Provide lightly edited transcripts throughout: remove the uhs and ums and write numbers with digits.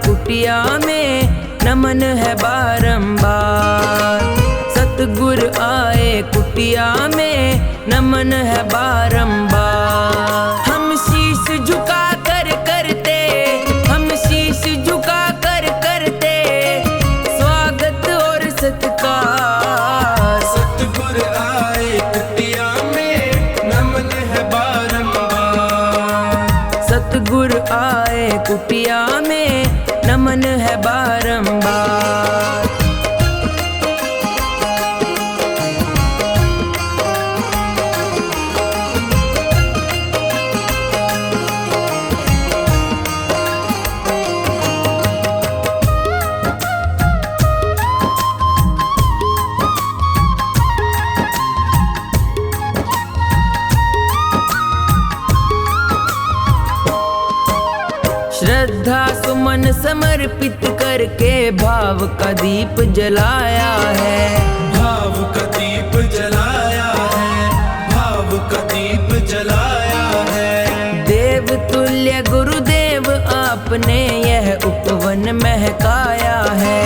कुटिया में नमन है बारंबार। सतगुरु आए कुटिया में नमन है बारंबार। हम शीश झुका कर करते, हम शीश झुका कर करते स्वागत और सत्कार। सतगुरु आए कुटिया में नमन है बारंबार। सतगुरु आए कुटिया में नमन है बारंबार। श्रद्धा सुमन समर्पित करके भाव का दीप जलाया है। भाव का दीप जलाया है, भाव का दीप जलाया है। देव तुल्य गुरुदेव आपने यह उपवन महकाया है।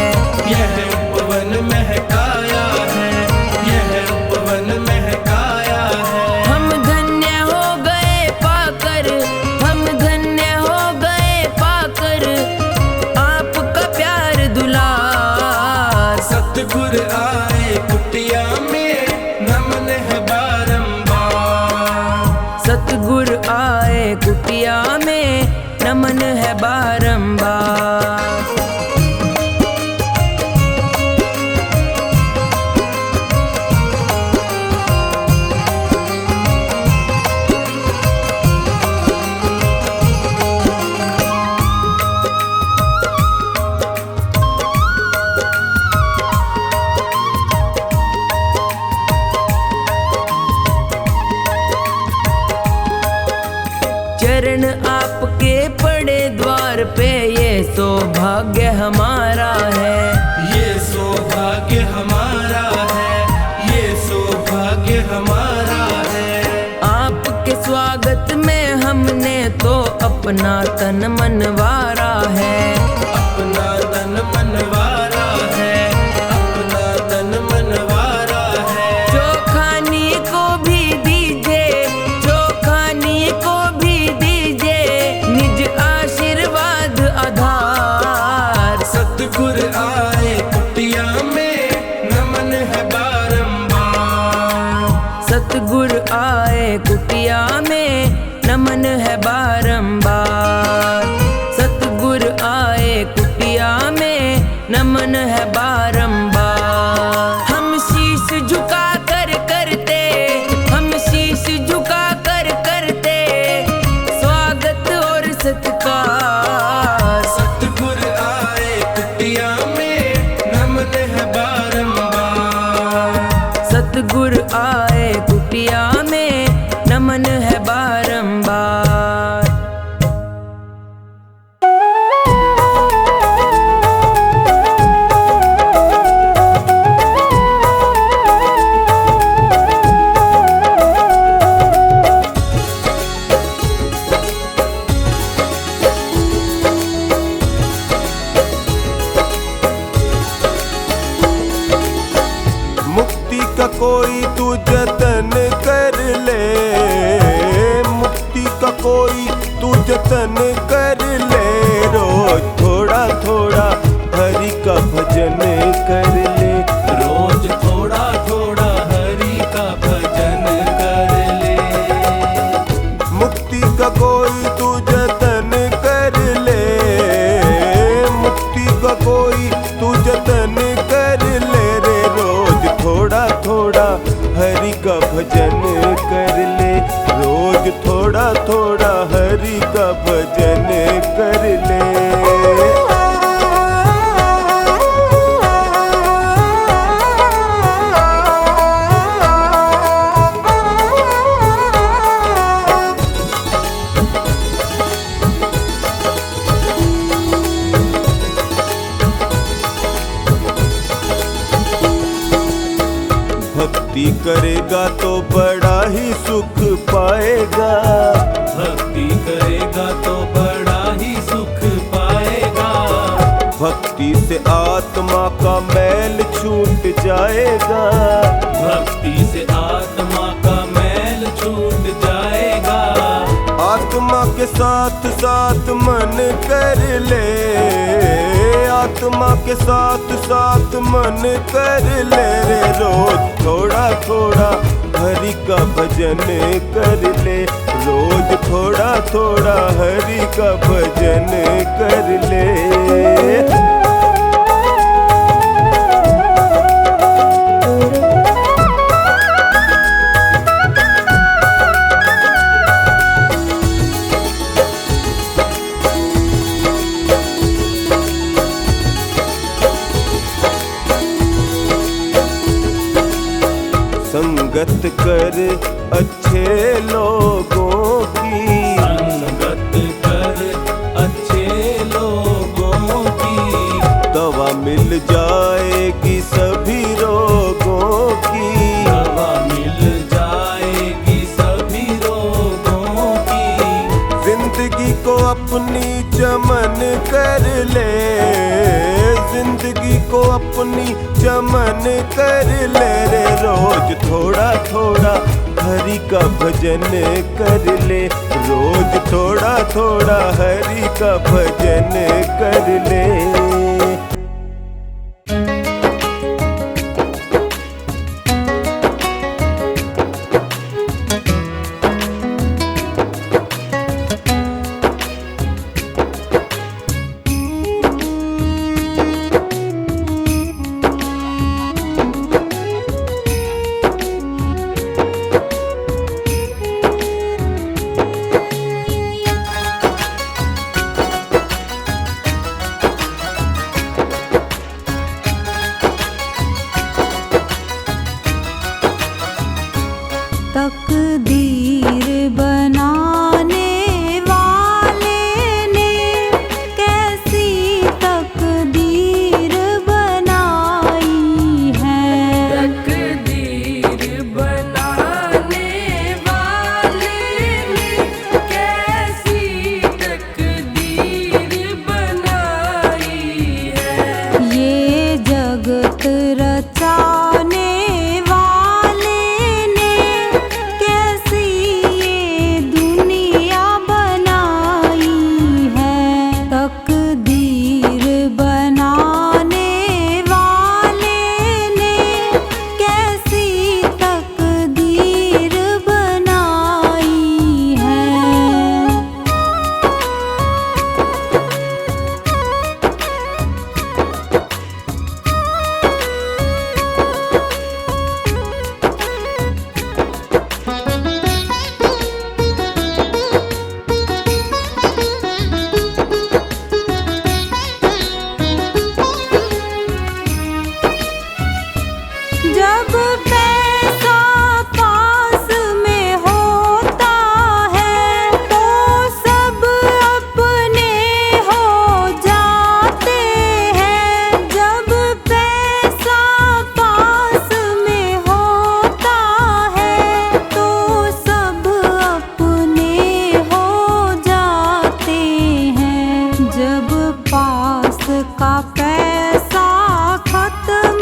यह उपवन महकाया है, यह उपवन महकाया है। हम धन्य हो गए पाकर, हम धन्य हो गए पाकर आपका प्यार दुलार। सतगुरु आए कुटिया में नमन है बारंबार। सतगुरु आए कुटिया में नमन है बारंबार। चरण आपके पड़े द्वार पे ये सौभाग्य हमारा है। ये सौभाग्य हमारा है, ये सौभाग्य हमारा है। आपके स्वागत में हमने तो अपना तन मनवारा है। अपना तन मनवारा है, अपना तन मनवारा है। जो खानी को भी दीजिए, जो खानी को भी दीजिए निज आशीर्वाद आधार। सतगुरु आए कुटिया में नमन है बारंबार। सतगुरु आए कुटिया में नमन है बारंबार। सतगुरु आए कुटिया में नमन है बारंबार। हम शीश झुका कर करते, हम शीश झुका कर करते स्वागत और सत्कार। सतगुरु आए कुटिया में नमन है बारंबार। सतगुरु आए कुटिया में नमन है बारंबार। मुक्ति का कोई तू जतन कर ले, मुक्ति का कोई तू जतन कर ले। रोज थोड़ा थोड़ा हरि का भजन कर ले। रोज थोड़ा थोड़ा हरि का भजन कर ले। मुक्ति का कोई तू जतन कर ले, मुक्ति का कोई तू जतन कर ले रे। रोज थोड़ा थोड़ा हरि का भजन कर ले। रोज थोड़ा थोड़ा हरि का भजन कर ले। भक्ति करेगा तो बड़ा ही सुख पाएगा। भक्ति करेगा तो बड़ा ही सुख पाएगा। भक्ति से आत्मा का मैल छूट जाएगा, भक्ति से आत्मा का मैल छूट जाएगा। आत्मा के साथ साथ मन कर ले, आत्मा के साथ साथ मन कर ले रे रोज थोड़ा थोड़ा हरि का भजन कर ले, रोज थोड़ा थोड़ा हरि का भजन कर ले। संगत कर अच्छे लोगों की, संगत कर अच्छे लोगों की, दवा मिल जाएगी सभी रोगों की, दवा मिल जाएगी सभी रोगों की। जिंदगी को अपनी चमन कर ले, जिंदगी को अपनी चमन कर ले रे रोज थोड़ा थोड़ा हरि का भजन कर ले, रोज थोड़ा थोड़ा हरि का भजन कर ले। तकदीर बनाने वाले ने कैसी तकदीर बनाई है, तकदीर बनाने वाले ने कैसी तकदीर बनाई है। ये जगत रचाने जब पैसा पास में होता है तो सब अपने हो जाते हैं, जब पैसा पास में होता है तो सब अपने हो जाते हैं, जब पास का पैसा खत्म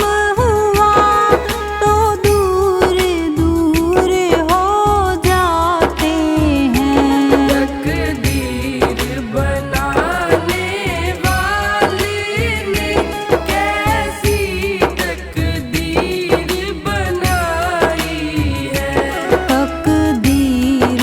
तकदीर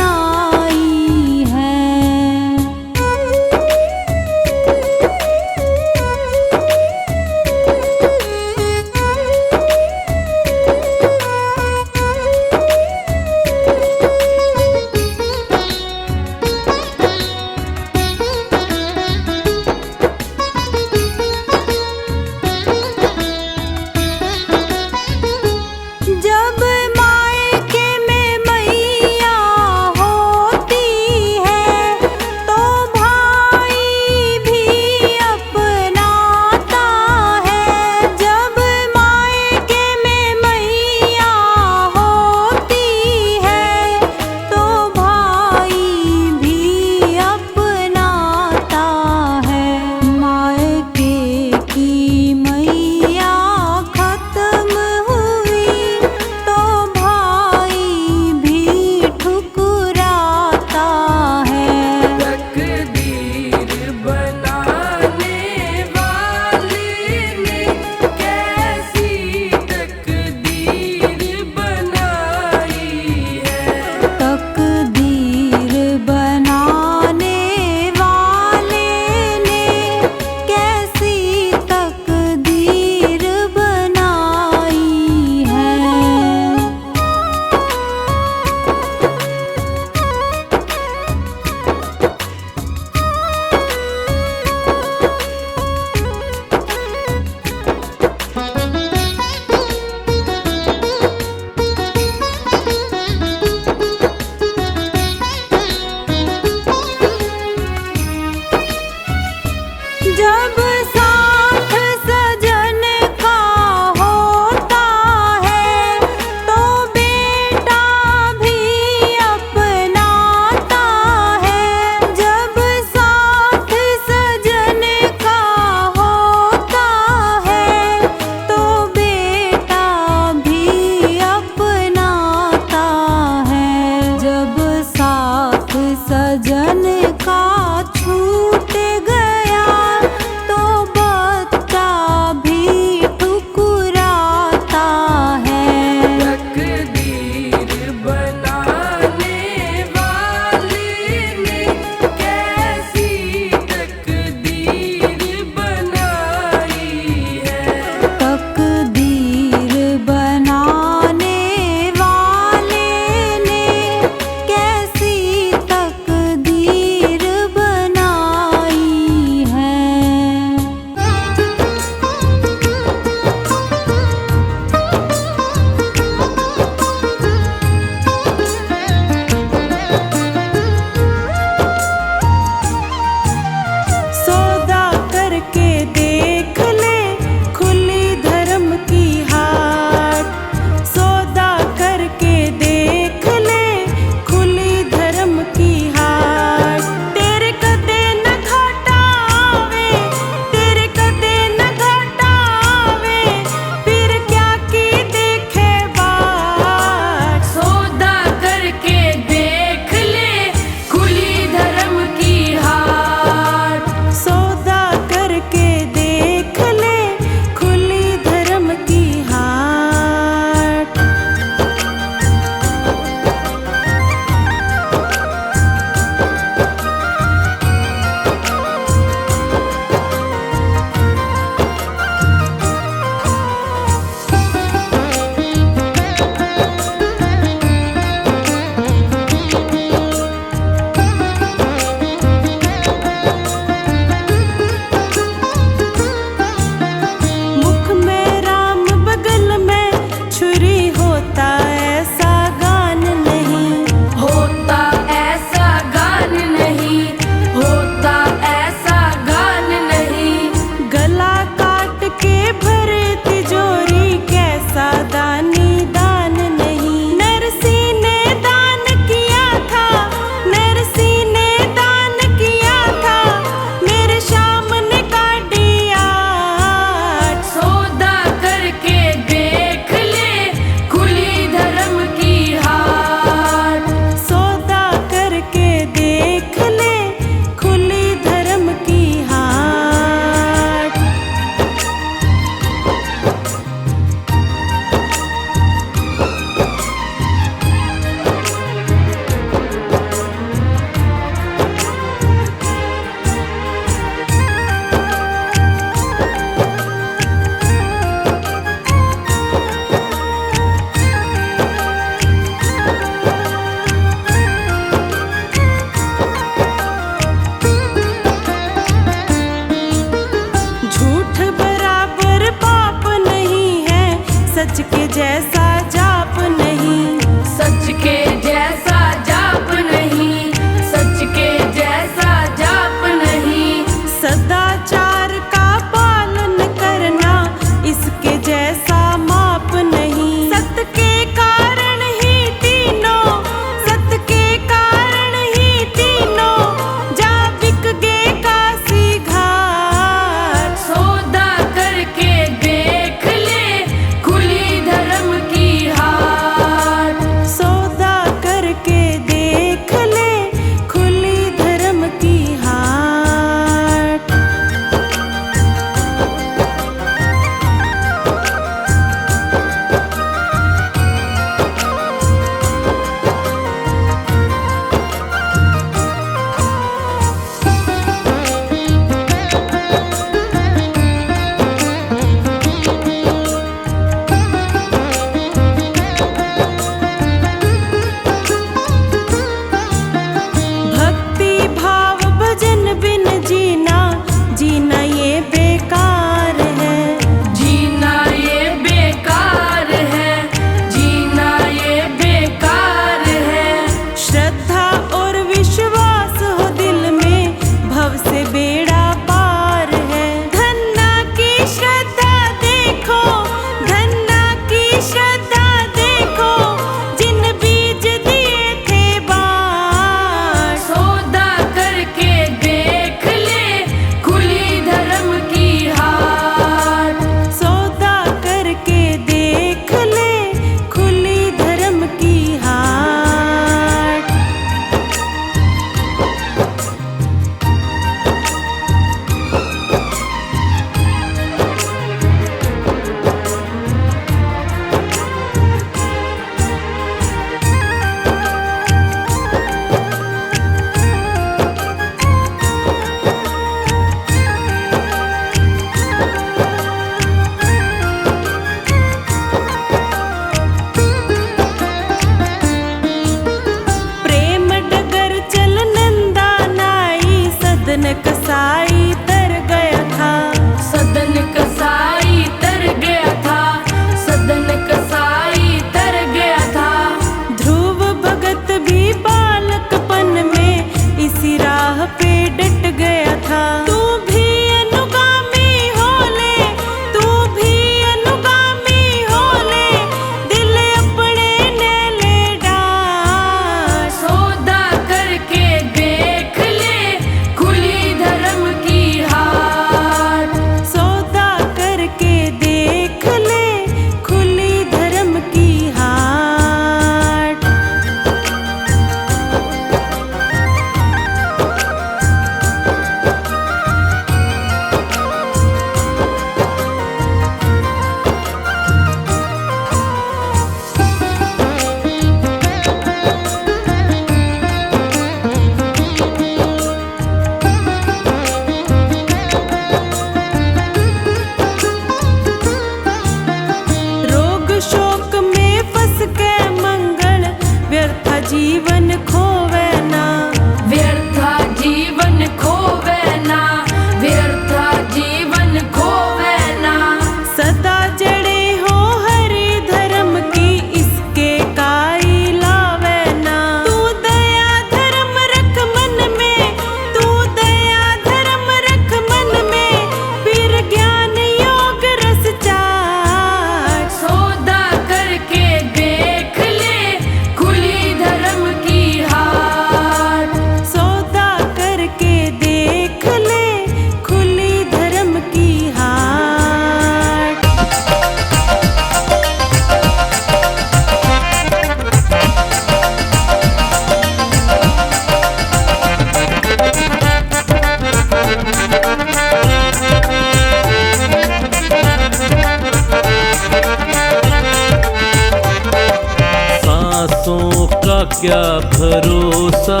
सांसों का क्या भरोसा,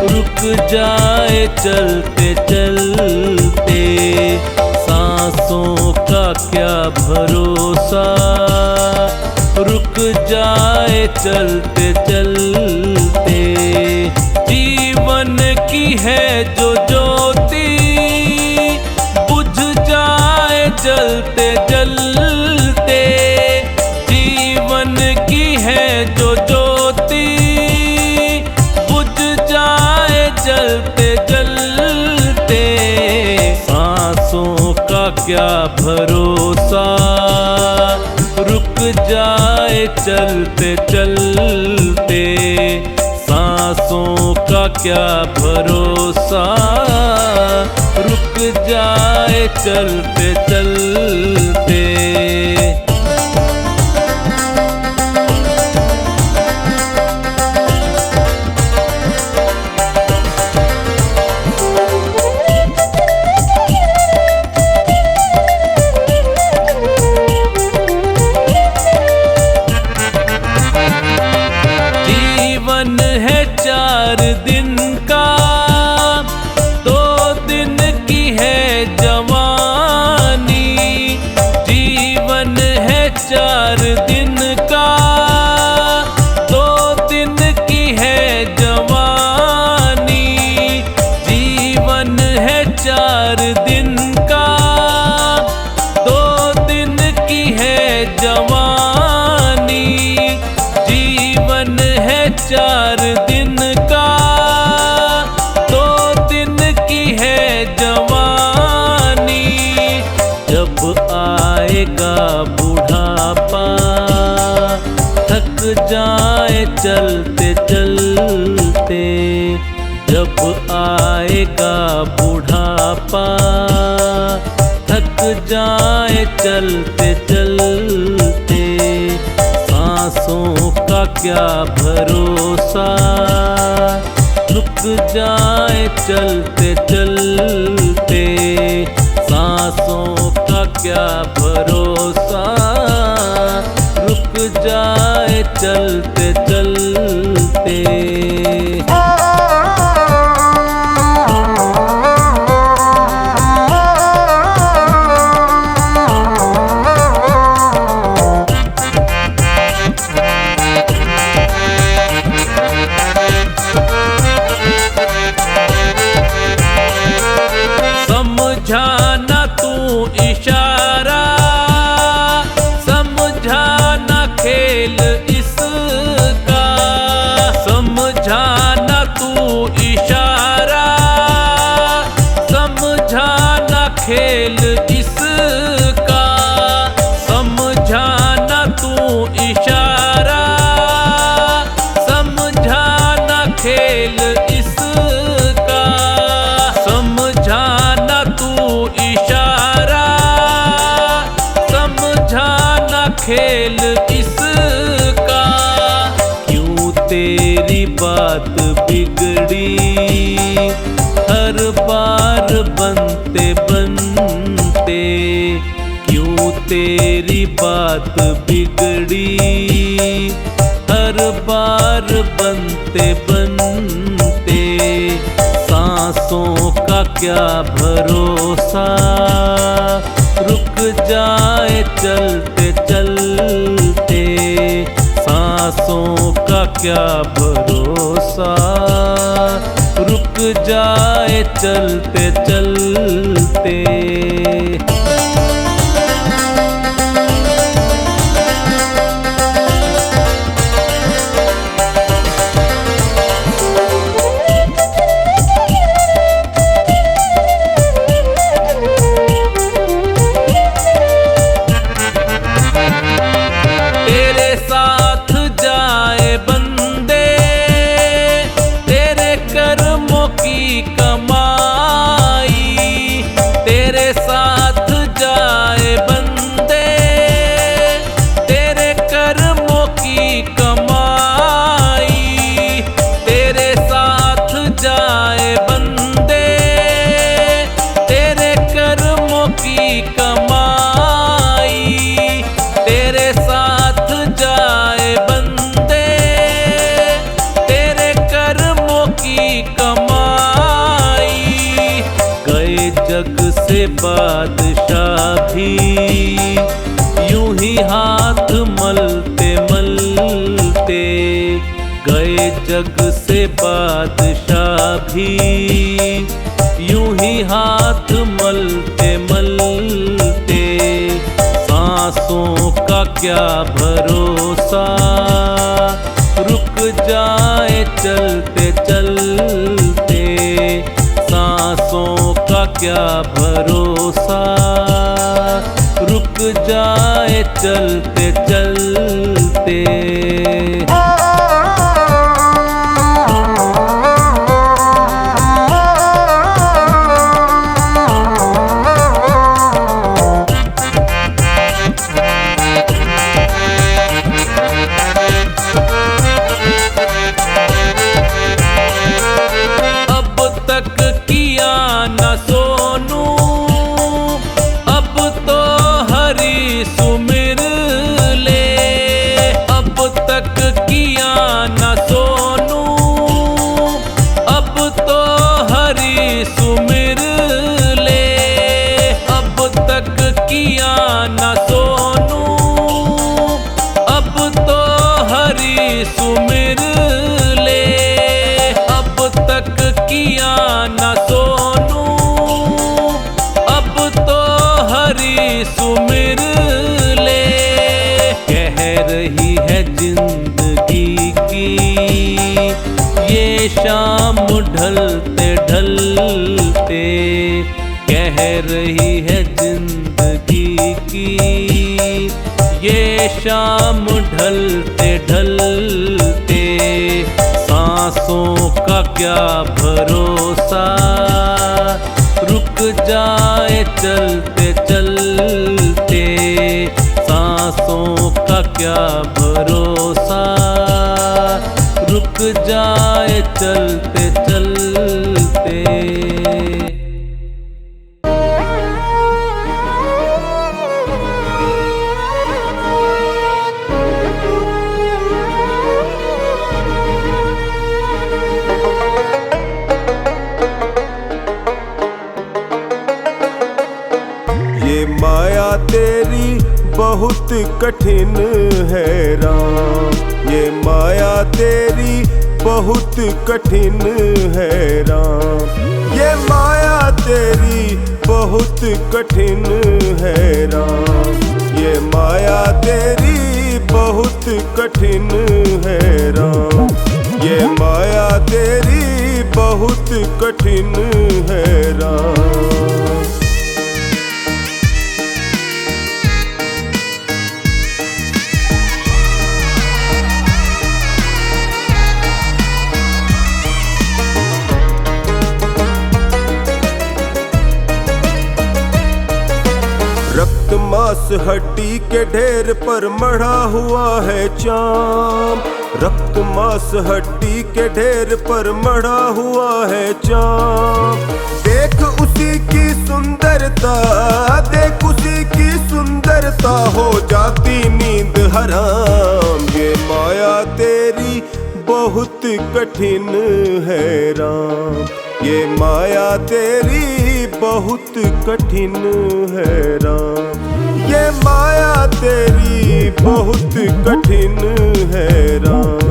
रुक जाए चलते चलते। सांसों का क्या भरोसा, रुक जाए चलते चलते। जीवन की है जो ज्योति, बुझ जाए जलते जलते। जीवन की है जो ज्योति, बुझ जाए जलते जलते। सांसों का क्या भरोसा, रुक जाए चलते चलते। सांसों का क्या भरोसा, रुक जाए चलते चलते। जीवन है 4 दिन का, 2 दिन की है जवानी। जीवन है 4 दिन का, 2 दिन की है जवानी। जीवन है 4 दिन का, 2 दिन की है जवानी। जीवन है 4 दिन का, 2 दिन की है जवानी। जब आएगा बुढ़ापा, थक जाए चलते चलते। जब आएगा बुढ़ापा, थक जाए चलते चलते। सांसों का क्या भरोसा, रुक जाए चलते चलते। सांसों का क्या भरोसा, रुक जाए चलते चलते। समझाना तू इशारा, समझाना खेल इसका। समझाना तू इशारा, समझाना खेल इसका। समझाना तू इशारा, समझाना खेल इसका। समझाना तू इशारा, समझाना खेल इसका। क्यों तेरी बात बिगड़ी, हर बार बनते बनते। क्यों तेरी बात बिगड़ी, हर बार बनते बनते। सांसों का क्या भरोसा, रुक जाए चलते चलते। सांसों का क्या भरोसा, रुक जाए चलते चलते। तेरे साथ जाए बंदे, तेरे कर्मों की कमाई। तेरे साथ गए जग से बादशाह भी यूं ही हाथ मलते मलते, सांसों का क्या भरोसा रुक जाए चलते चलते, सांसों का क्या भरोसा रुक जाए चलते चलते। सुमिर ले अब तक किया न सोनू, अब तो हरी सुमिर ले। कह रही है जिंदगी की ये शाम ढलते ढलते, कह रही है जिंदगी की ये शाम ढलते ढलते, सांसों का क्या भरोसा रुक जाए चलते चलते, सांसों का क्या भरोसा रुक जाए चलते चलते। माया तेरी बहुत कठिन है राम, ये माया तेरी बहुत कठिन है राम, ये माया तेरी बहुत कठिन है राम, ये माया तेरी बहुत कठिन है राम, ये माया तेरी बहुत कठिन है राम। रक्त मांस हड्डी के ढेर पर मढ़ा हुआ है चाम, रक्त मांस हड्डी के ढेर पर मढ़ा हुआ है चाम, देख उसी की सुंदरता, देख उसी की सुंदरता हो जाती नींद हराम, ये माया तेरी बहुत कठिन है राम, ये माया तेरी बहुत कठिन है राम, ये माया तेरी बहुत कठिन है राम।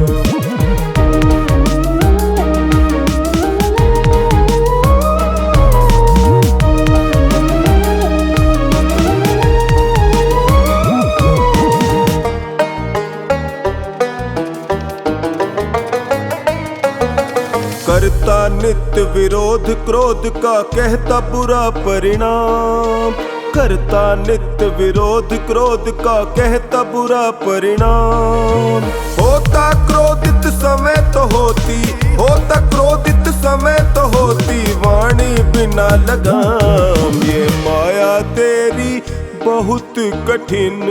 करता नित्य विरोध क्रोध का कहता बुरा परिणाम, करता नित्य विरोध क्रोध का कहता बुरा परिणाम, होता क्रोधित समय तो होती, होता क्रोधित समय तो होती वाणी बिना लगाम, ये माया तेरी बहुत कठिन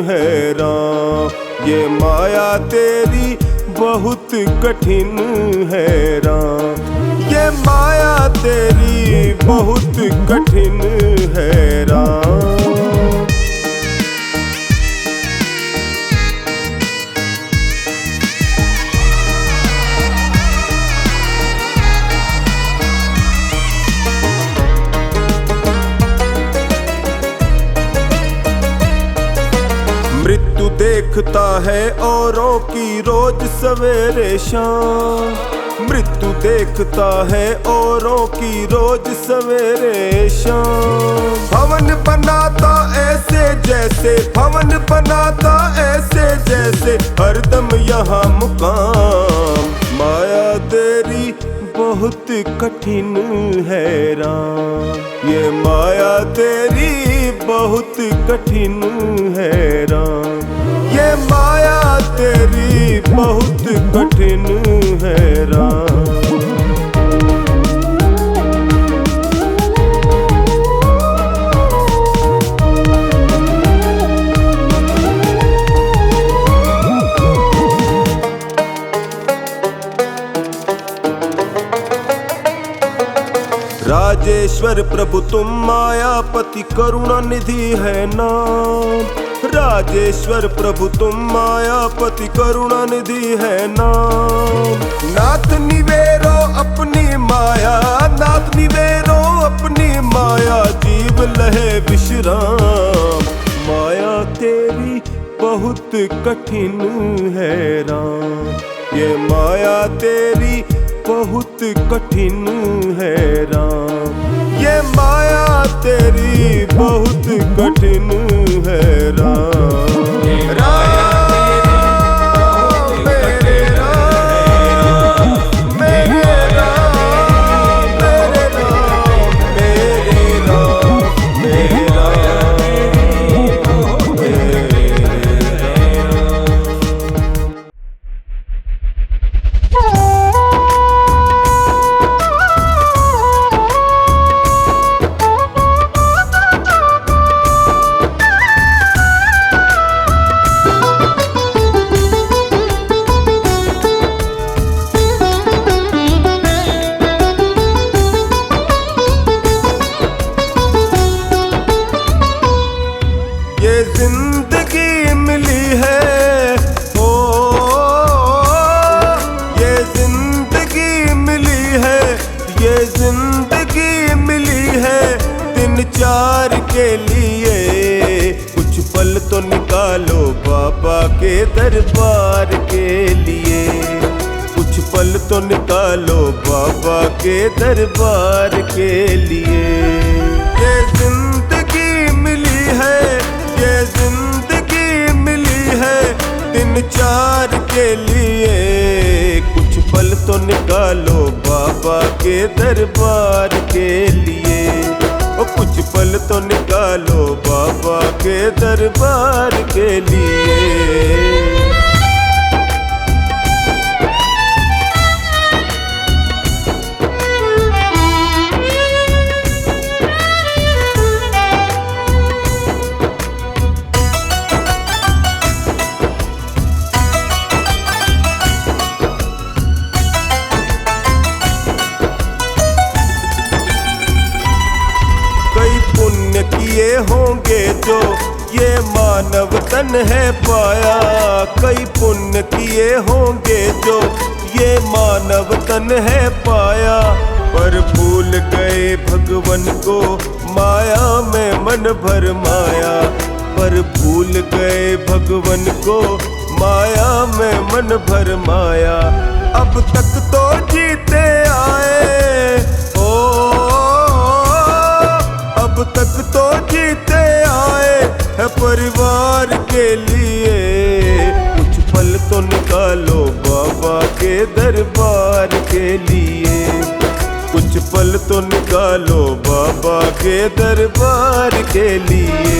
है राम, ये माया तेरी बहुत कठिन है राम, ये माया तेरी बहुत कठिन है राम। मृत्यु देख देखता है औरों की रोज सवेरे शाम, मृत्यु देखता है औरों की रोज सवेरे शाम। भवन बनाता ऐसे जैसे, भवन बनाता ऐसे जैसे, हरदम यहाँ मुकाम। माया तेरी बहुत कठिन है राम, ये माया तेरी बहुत कठिन है राम, ये माया तेरी बहुत कठिन है राम। राजेश्वर प्रभु तुम मायापति करुणा निधि है नाम, राजेश्वर प्रभु तुम मायापति करुणा निधि है नाम। नाथ निवेरो अपनी माया, नाथ निवेरो अपनी माया, जीव लहे विश्राम। माया तेरी बहुत कठिन है राम, ये माया तेरी बहुत कठिन है राम, ये माया तेरी बहुत कठिन है राम। जिंदगी मिली है ओ, ये जिंदगी मिली है, ये जिंदगी मिली है दिन चार के लिए। कुछ पल तो निकालो बाबा के दरबार के लिए, कुछ पल तो निकालो बाबा के दरबार के लिए। ये जिंदगी मिली है, ये जिंदगी मिली है दिन चार के लिए। कुछ पल तो निकालो बाबा के दरबार के लिए, ओ कुछ पल तो निकालो बाबा के दरबार के लिए। किए होंगे जो ये मानव तन है पाया, कई पुण्य किए होंगे जो ये मानव तन है पाया। पर भूल गए भगवन को माया में मन भर माया, पर भूल गए भगवन को माया में मन भर माया। अब तक तो जीते आए ओ, अब तक तो जीते आए है परिवार के लिए। कुछ पल तो निकालो बाबा के दरबार के लिए, कुछ पल तो निकालो बाबा के दरबार के लिए।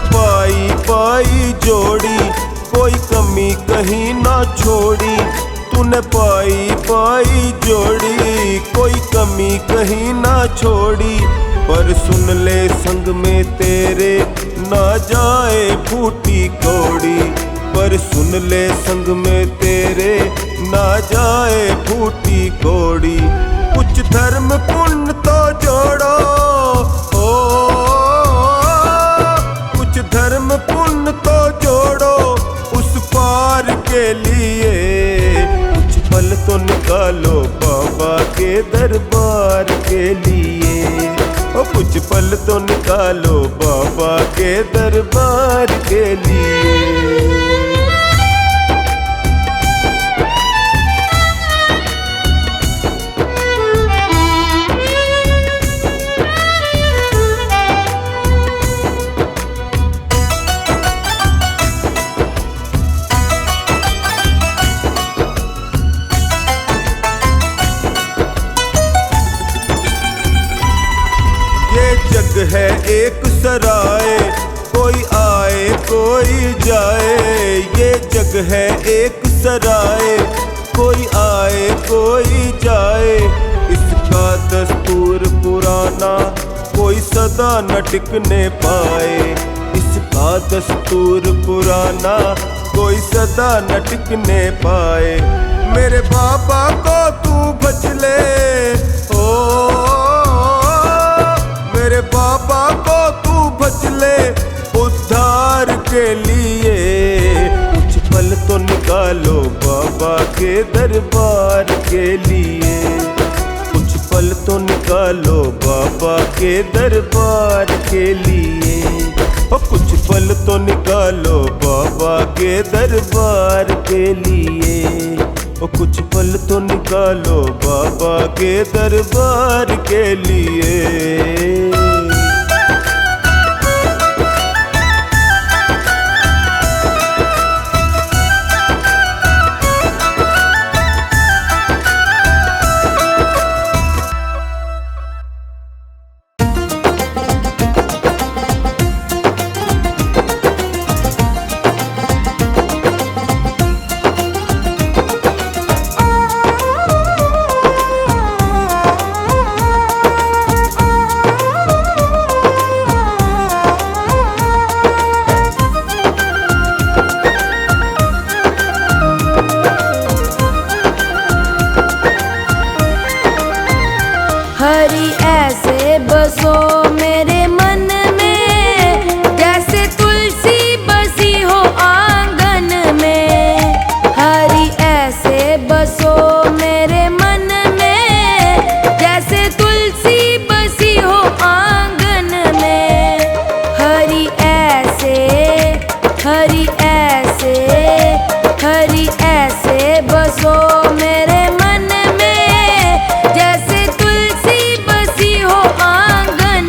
पाई पाई जोड़ी कोई कमी कहीं ना छोड़ी, तूने पाई पाई जोड़ी कोई कमी कहीं ना छोड़ी। पर सुन ले संग में तेरे ना जाए फूटी कौड़ी, पर सुन ले संग में तेरे ना जाए फूटी कोड़ी। कुछ धर्म पुण्य तो जोड़ो, ओ कुछ धर्म पुण्य तो जोड़ो उस पार के लिए। कुछ पल तो निकालो बाबा के दरबार के लिए। ओ कुछ पल तो निकालो बाबा के दरबार के लिए। जग है एक सराय, कोई आए कोई जाए। ये जग है एक सराय, कोई आए कोई जाए। इसका दस्तूर पुराना कोई सदा न टिकने पाए। इसका दस्तूर पुराना कोई सदा न टिकने पाए। मेरे बाबा को तू भज ले, ओ मेरे बाबा को तू भज ले उद्धार के लिए। कुछ पल तो निकालो बाबा के दरबार के लिए। कुछ पल तो निकालो बाबा के दरबार के लिए। और कुछ पल तो निकालो बाबा के दरबार के लिए। और कुछ पल तो निकालो बाबा के दरबार के लिए। हरि ऐसे बसो मेरे मन में, जैसे तुलसी बसी हो आंगन में। हरि ऐसे बसो मेरे मन में, जैसे तुलसी बसी हो आंगन में। हरि ऐसे, हरि ऐसे, हरि ऐसे बसो मेरे मन में, जैसे तुलसी बसी हो आंगन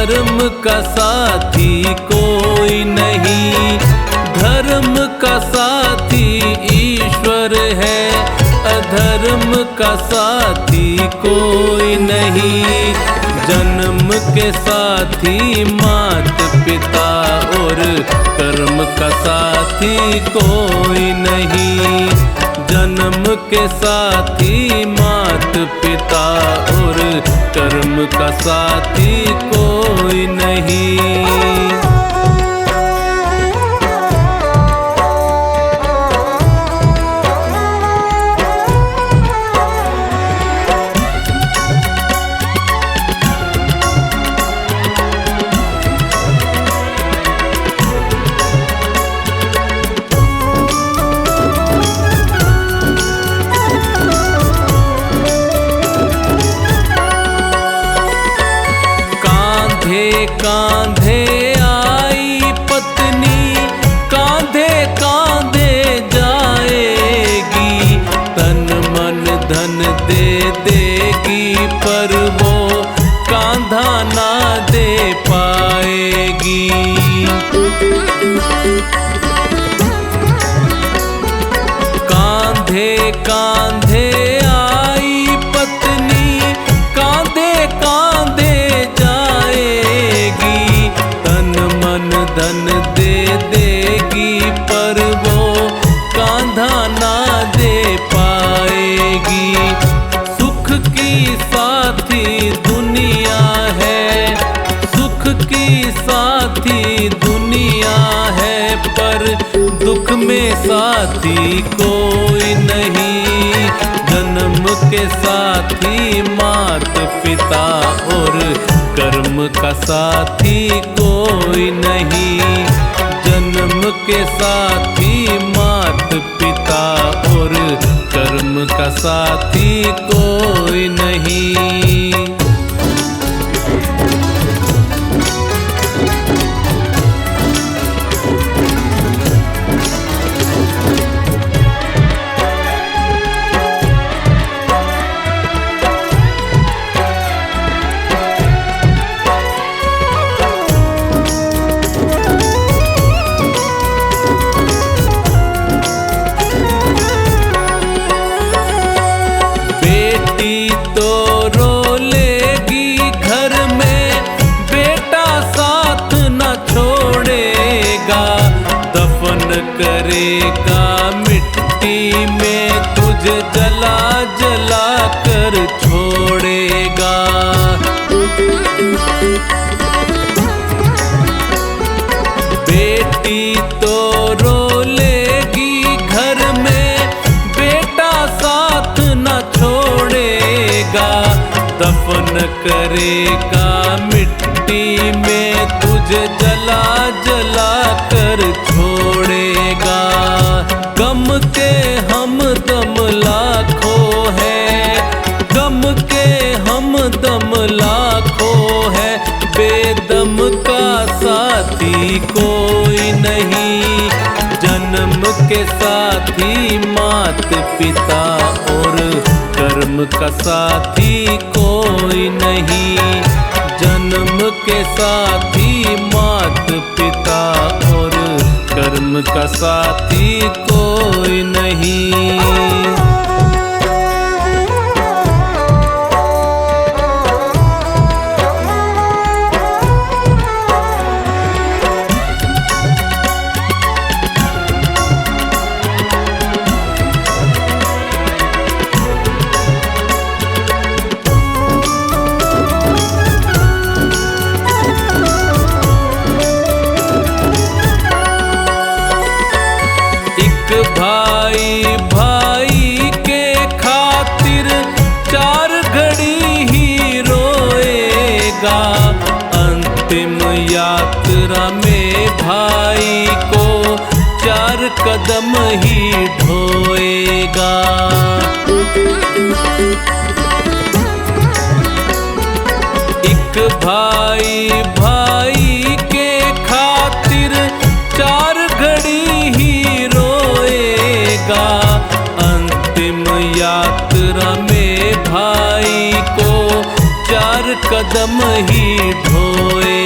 धर्म का साथी कोई नहीं, धर्म का साथी ईश्वर है, अधर्म का साथी कोई नहीं। जन्म के साथी मात पिता और कर्म का साथी कोई नहीं। जन्म के साथी मात पिता और कर्म का साथी कोई नहीं। कांधे आई पत्नी, कांधे कांधे जाएगी, तन मन धन दे देगी, पर वो कांधा ना दे पाएगी। कांधे कांधे आई पत्नी, कांधे कांधे धन दे देगी, पर वो कांधा ना दे पाएगी। सुख की साथी दुनिया है, सुख की साथी दुनिया है, पर दुख में साथी कोई नहीं। जन्म के साथी मात पिता और कर्म का साथी कोई नहीं। जन्म के साथी मात पिता और कर्म का साथी कोई नहीं। करेगा मिट्टी में तुझे जला जला कर छोड़ेगा। बेटी तो रो लेगी घर में, बेटा साथ न छोड़ेगा। दफन करेगा मिट्टी में तुझे जला जला कर छोड़ेगा। गम के हम दम लाखों है, गम के हम दम लाखों है, बेदम का साथी कोई नहीं। जन्म के साथी मात पिता और कर्म का साथी कोई नहीं। जन्म के साथी मात पिता और कर्म का साथी कोई नहीं। भाई भाई के खातिर चार घड़ी ही रोएगा। अंतिम यात्रा में भाई को चार कदम ही ढोएगा। एक भाई भाई के खातिर चार घड़ी ही रोएगा। अंतिम यात्रा में भाई को चार कदम ही ढोएगा।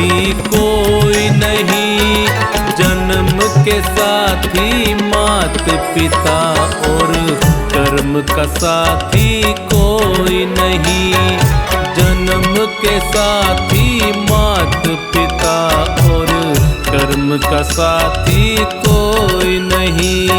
साथी कोई नहीं, जन्म के साथी मात पिता और कर्म का साथी कोई नहीं। जन्म के साथी मात पिता और कर्म का साथी कोई नहीं।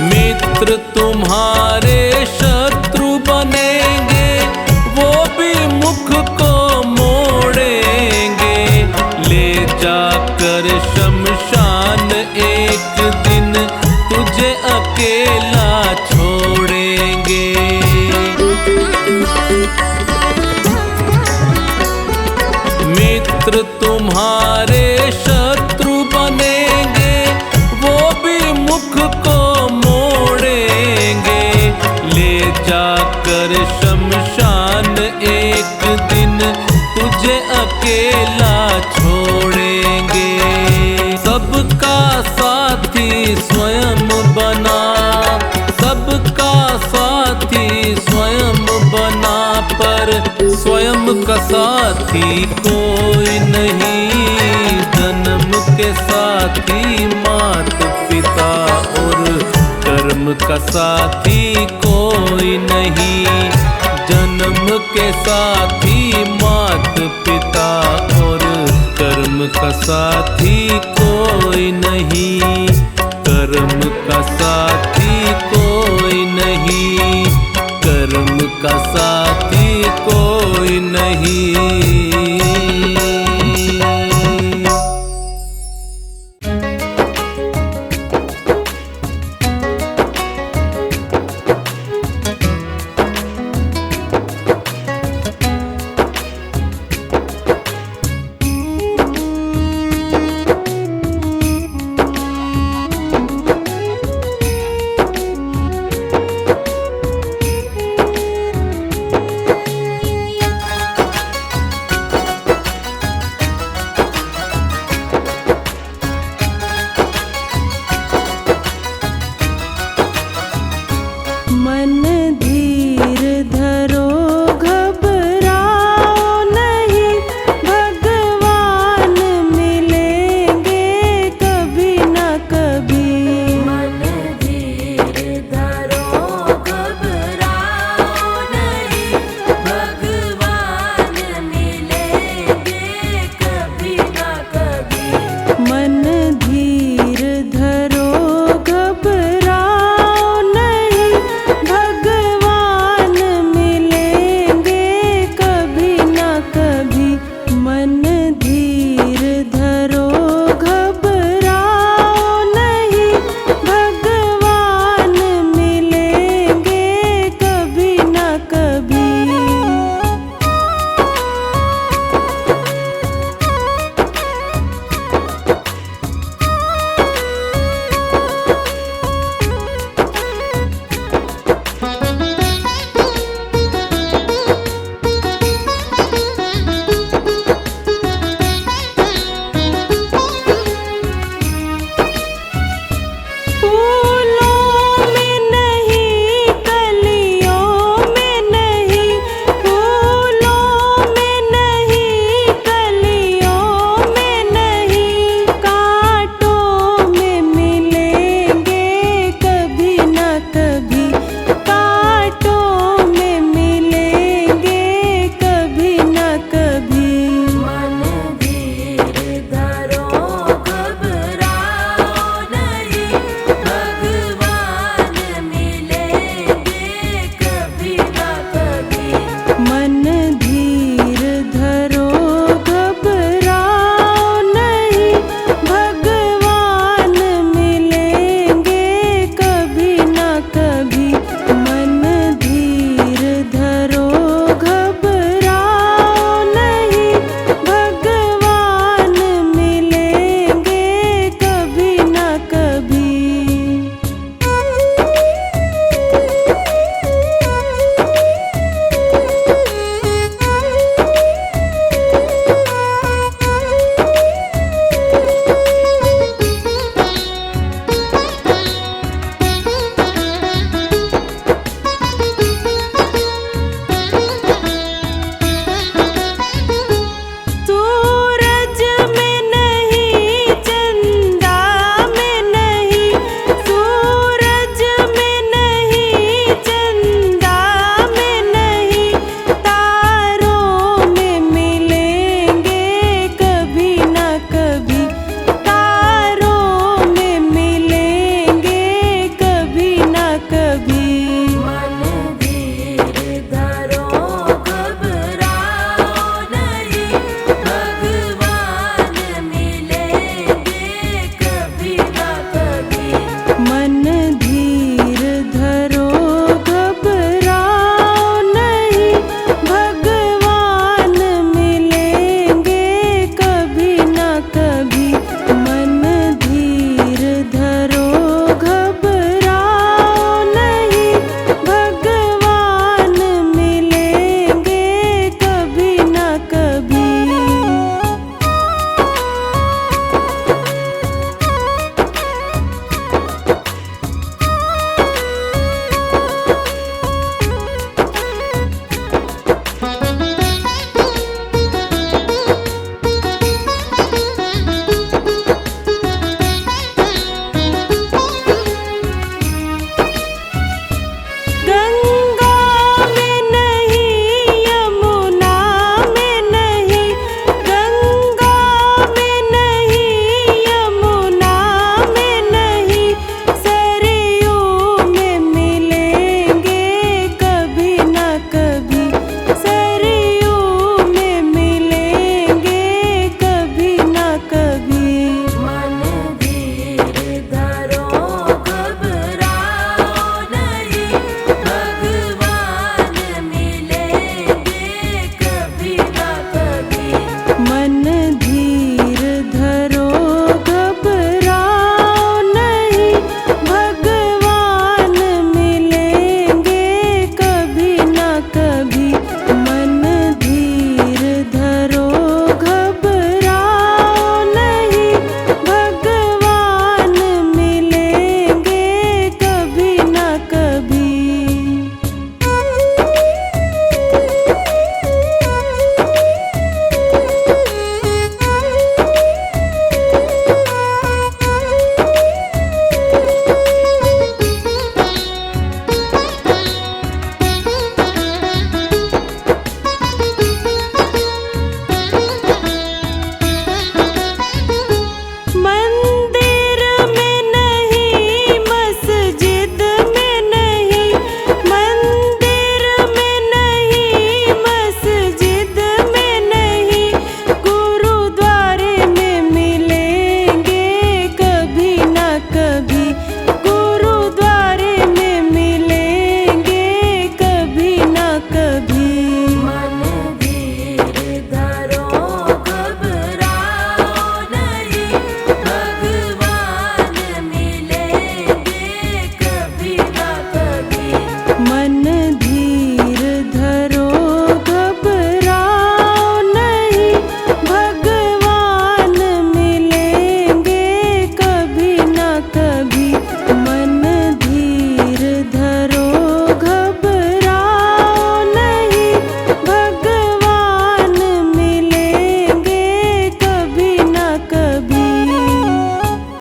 मित्र तुम्हारे शत्रु बनेंगे, वो भी मुख को मोड़ेंगे। ले जाकर शमशान एक दिन तुझे अकेला छोड़ेंगे। मित्र तुम्हारे शत्रु बनेंगे, वो भी मुख को ले जाकर शमशान एक दिन तुझे अकेला छोड़ेंगे। सबका साथी स्वयं बना, सबका साथी स्वयं बना, पर स्वयं का साथी कोई नहीं। जन्म के साथी मात पिता और कर्म का साथी कोई नहीं। जन्म के साथी मात पिता और कर्म का साथी कोई नहीं।